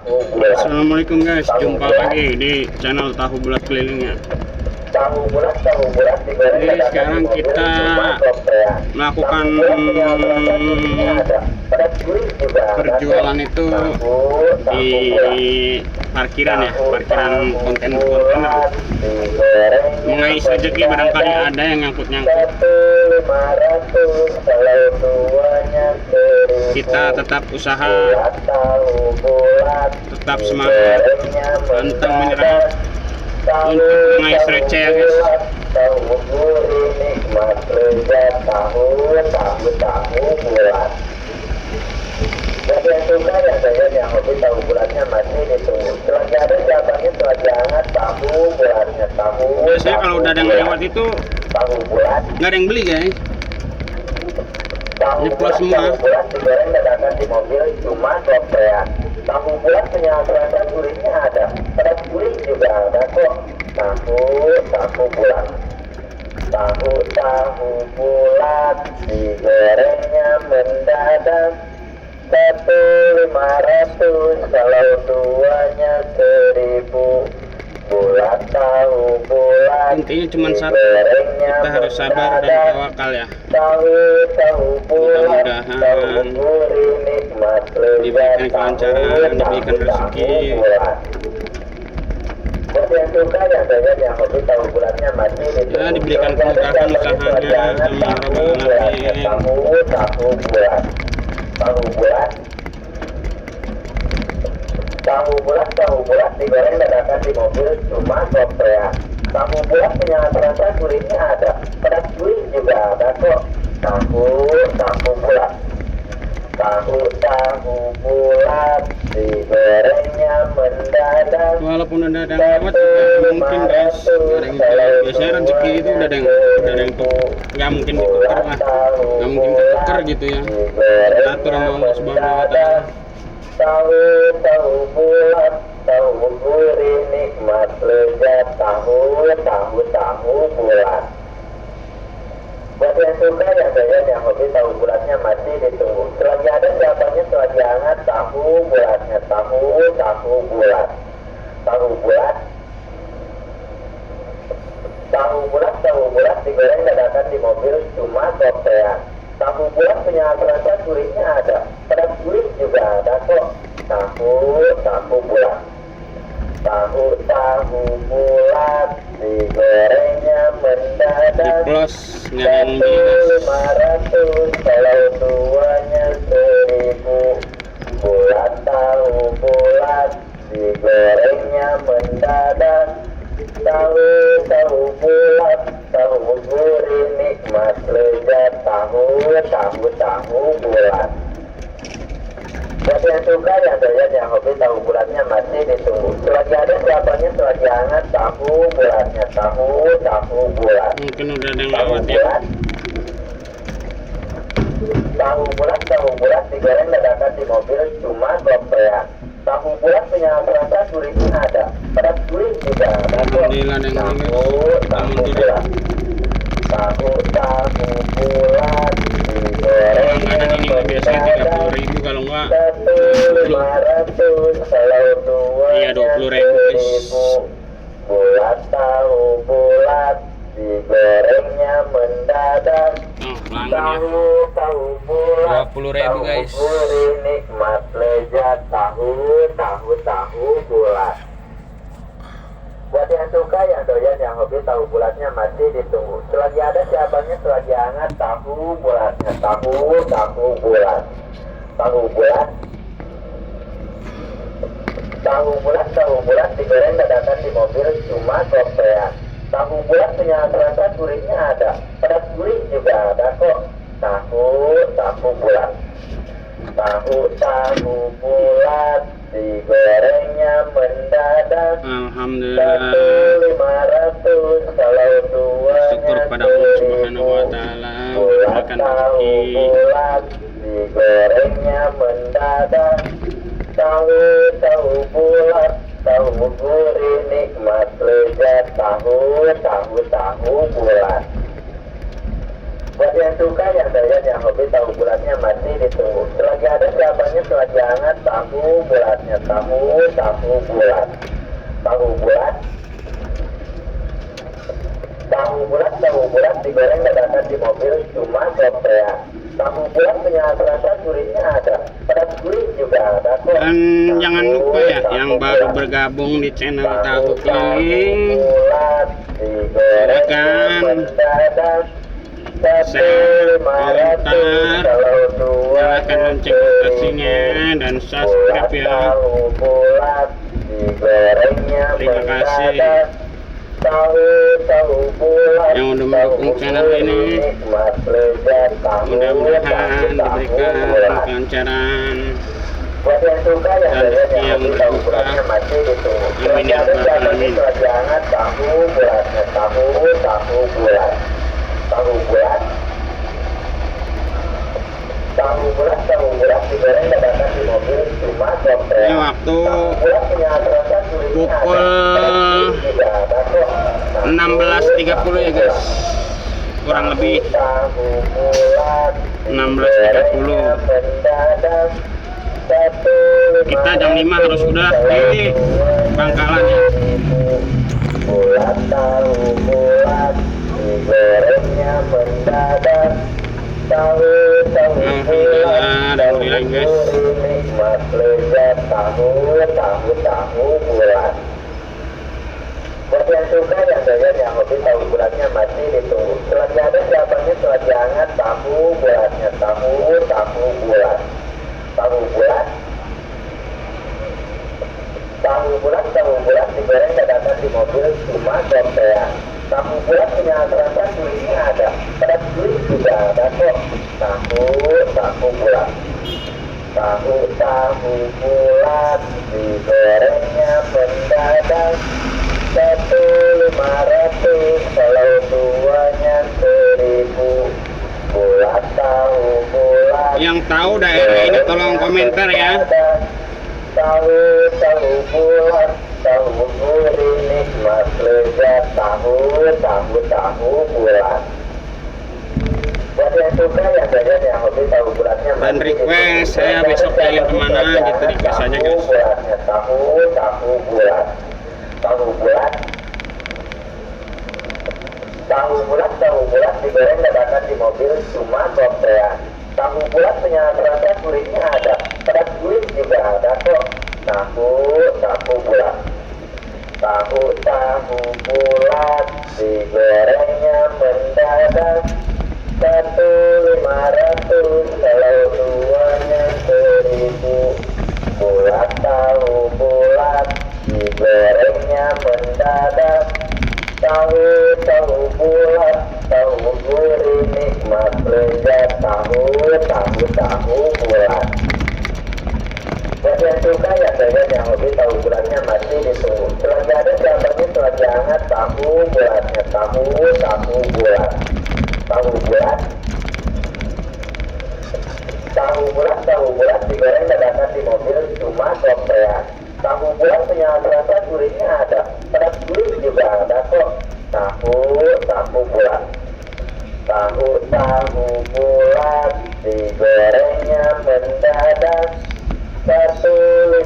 Assalamualaikum guys, jumpa lagi di channel Tahu Bulat Kelilingnya. Jadi sekarang kita melakukan perjualan itu di parkiran ya, parkiran kontainer. Mengais rezeki, barangkali ada yang nyangkut-nyangkut. Kita tetap usaha, tetap semangat, pantang menyerah untuk mengais receh ya guys. Bagi yang suka dan saya yang hobi tahu bulatnya masih ditunggu. Selanjutnya ada jawabannya selagi hangat tahu bulatnya tahu. Biasanya kalau udah ada yang lewat itu tahu bulat. nggak ada yang beli guys. Tahu Diplot bulat, semua. tahu bulat digoreng dadakan di mobil cuma sopean. Tahu bulat punya rasa gurihnya ada. Pada gurih juga ada kok. Tahu bulat. Tahu bulat digorengnya mendadak. 1.500 kalau duanya 1.000. Bulat tahu bulat. Intinya cuma satu, kita harus sabar dan tawakal ya. Tahu bulat. Mudah-mudahan diberikan kelancaran, diberikan rezeki. Buat yang suka yang saya yang hobi tahu bulatnya masih Ya, diberikan kemudahan usahanya sama Rabbul Alamin. Tahu bulat. Tahu bulat digoreng dadakan di mobil cuma sopean. Tahu bulat punya rasa gurihnya ada. Pada gurih juga ada kok. Tahu bulat. Tahu bulat digorengnya mendadak. Walaupun udah ada yang lewat juga mungkin guys, nggak ada yang tahu. Biasanya rezeki itu udah ada yang nggak mungkin ditukar lah, nggak mungkin ketukar gitu ya. Diatur sama Allah Subhanahu Wa Taala. Tahu bulat, tahu gurih nikmat lezat, tahu bulat. Buat yang suka yang saya yang hobi tahu bulatnya masih ditunggu. Selagi ada jawabannya selagi hangat tahu bulatnya tahu bulat. Tahu bulat digoreng dadakan di mobil cuma sopean. Tahu bulat punya rasa gurihnya ada. Pada gurih juga ada kok. Tahu bulat. Tahu bulat digorengnya mendadak. Diplos nggak ada yang beli guys. 1.500 kalau duanya 1.000. Bulat tahu bulat digorengnya mendadak. Tahu bulat, tahu gurih nikmat lezat, tahu bulat. Buat yang suka yang saya yang hobi tahu bulatnya masih ditunggu. Selagi ada jawabannya selagi hangat tahu bulatnya tahu bulat. Mungkin udah ada yang lewat ya. Tahu bulat digoreng dadakan di mobil cuma sopean. Tahu bulat punya rasa gurihnya ada. Pada gurih juga ada kok. Alhamdulillah ada yang beli guys. Kita mundur ya. Tahu bulat Kalau nggak ada digoreng ini biasanya 30.000, kalau nggak 1.500 kalau iya, 20.000 guys. Bulat tahu bulat digorengnya mendadak. Oh, pelanggan ya. Tahu bulat 20.000 guys. gurih nikmat lezat, tahu bulat. Buat yang suka yang doyan yang hobi tahu bulatnya masih ditunggu. Selagi ada jawabannya selagi hangat tahu bulatnya tahu bulat. Tahu bulat digoreng dadakan di mobil cuma sopean. Tahu bulat punya rasa gurihnya ada. Pada gurih juga ada kok. Tahu bulat. Tahu bulat digorengnya mendadak. Alhamdulillah. 1.500 kalau duanya Syukur pada Allah Subhanahu Wa Taala memberikan rezeki. bulat digorengnya mendadak. Tahu bulat, tahu gurih nikmat lezat, tahu bulat. Buat yang suka yang saya yang hobi tahu bulatnya masih ditunggu. Selagi ada siapa dapatnya selagi hangat tahu bulatnya, tahu bulat, tahu bulat, tahu bulat digoreng dadakan di mobil cuma gopean. Tahu bulat punya rasa gurihnya ada, pedas gurih juga ada kok. Dan jangan lupa ya yang baru bergabung di channel Tahu Keliling, silakan share, komentar, nyalakan lonceng notifikasinya dan subscribe ya. Terima kasih yang udah mendukung channel ini. Mudah-mudahan diberikan kelancaran buat yang suka ya dan rezeki yang berbuka. Amin ya rabbal alamin. Jangan tahu bulatnya, tahu bulat, tahu bulat, tahu bulat digoreng dadakan di mobil cuma gopean. Ini waktu pukul 16.30 ya guys, kurang lebih 16.30. Kita jam 5 harus sudah di pangkalannya. Bulat tahu bulat digorengnya mendadak, tahu bulat, alhamdulillah guys. nikmat lezat tahu bulat. Buat yang suka yang doyan yang hobi tahu bulatnya masih ditunggu. Selagi ada jawabannya selagi hangat tahu bulatnya, tahu bulat, tahu bulat, tahu bulat digoreng dadakan di mobil cuma gopean. Tahu bulat punya rasa gurihnya ada, pedas gurih juga ada kok. Tahu bulat, tahu bulat digorengnya mendadak 1.500, kalau duanya 1.000. Bulat tahu bulat. Yang tahu daerah ini tolong komentar ya. Tahu bulat, tahu gurih nikmat lezat tahu bulat. Buat yang suka yang doyan yang hobi tahu bulatnya Dan request saya besok jalan kemana gitu, request aja guys. bulatnya, tahu bulat, tahu bulat, tahu bulat digoreng dadakan di mobil cuma gopean. Tahu bulat punya rasa gurihnya ada, pedas gurih juga ada kok. Tahu bulat, tahu bulat digorengnya mendadak 1.500, kalau duanya 1.000. Bulat tahu bulat digorengnya mendadak, tahu bulat, tahu gurih nikmat lezat tahu bulat. Buat yang suka yang doyan yang hobi tahu bulatnya masih ditunggu. Selagi ada jawabannya selagi hangat tahu bulatnya, tahu bulat, tahu bulat, tahu bulat digoreng dadakan di mobil cuma gopean. Tahu bulat punya rasa gurihnya ada, pedas gurih juga ada kok. Tahu bulat, tahu bulat digorengnya mendadak 1.500,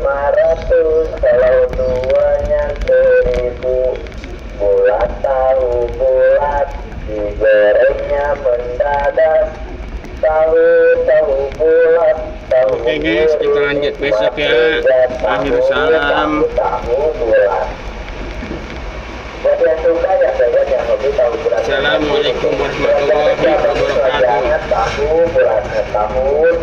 kalau duanya 1.000. Bulat tahu bulat digorengnya mendadak, tahu bulat, tahu. Oke guys, kita lanjut besok ya. Akhir salam. Tahu bulat. Buat yang suka yang doyan yang hobi tahu bulatnya. Assalamualaikum warahmatullahi wabarakatuh. Tahu bulatnya, tahu